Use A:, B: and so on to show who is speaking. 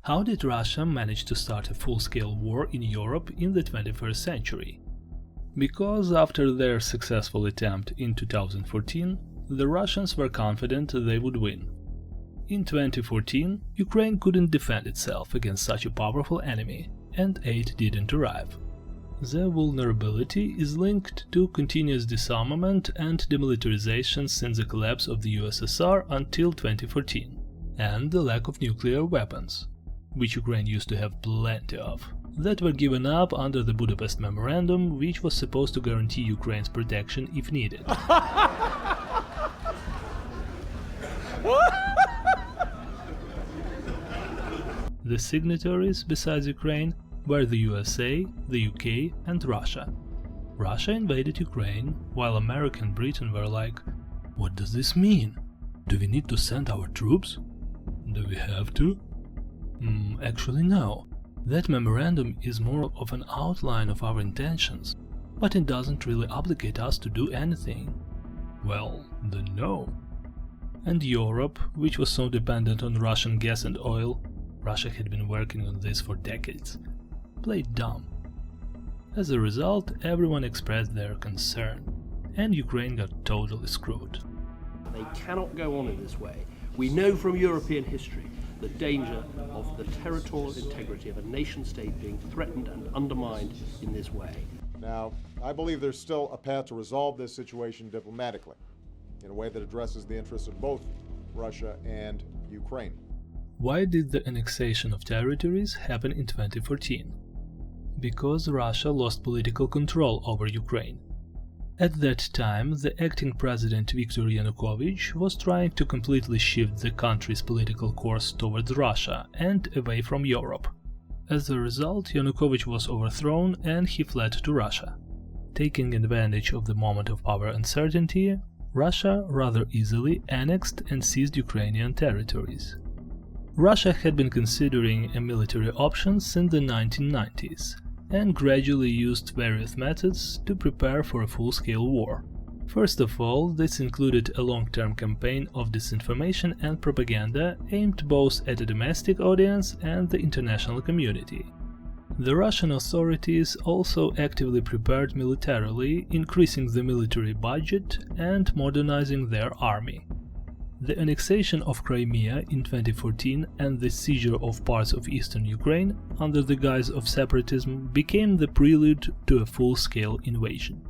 A: How did Russia manage to start a full-scale war in Europe in the 21st century? Because after their successful attempt in 2014, the Russians were confident they would win. In 2014, Ukraine couldn't defend itself against such a powerful enemy, and aid didn't arrive. The vulnerability is linked to continuous disarmament and demilitarization since the collapse of the USSR until 2014, and the lack of nuclear weapons, which Ukraine used to have plenty of, that were given up under the Budapest Memorandum, which was supposed to guarantee Ukraine's protection if needed. The signatories, besides Ukraine, were the USA, the UK and Russia. Russia invaded Ukraine, while America and Britain were like, what does this mean? Do we need to send our troops? Do we have to? Actually no. That memorandum is more of an outline of our intentions, but it doesn't really obligate us to do anything. Well, then no. And Europe, which was so dependent on Russian gas and oil, Russia had been working on this for decades, played dumb. As a result, everyone expressed their concern, and Ukraine got totally screwed.
B: They cannot go on in this way. We know from European history the danger of the territorial integrity of a nation-state being threatened and undermined in this way.
C: Now, I believe there's still a path to resolve this situation diplomatically, in a way that addresses the interests of both Russia and Ukraine.
A: Why did the annexation of territories happen in 2014? Because Russia lost political control over Ukraine. At that time, the acting president Viktor Yanukovych was trying to completely shift the country's political course towards Russia and away from Europe. As a result, Yanukovych was overthrown and he fled to Russia. Taking advantage of the moment of power uncertainty, Russia rather easily annexed and seized Ukrainian territories. Russia had been considering a military option since the 1990s, and gradually used various methods to prepare for a full-scale war. First of all, this included a long-term campaign of disinformation and propaganda aimed both at a domestic audience and the international community. The Russian authorities also actively prepared militarily, increasing the military budget and modernizing their army. The annexation of Crimea in 2014 and the seizure of parts of eastern Ukraine under the guise of separatism became the prelude to a full-scale invasion.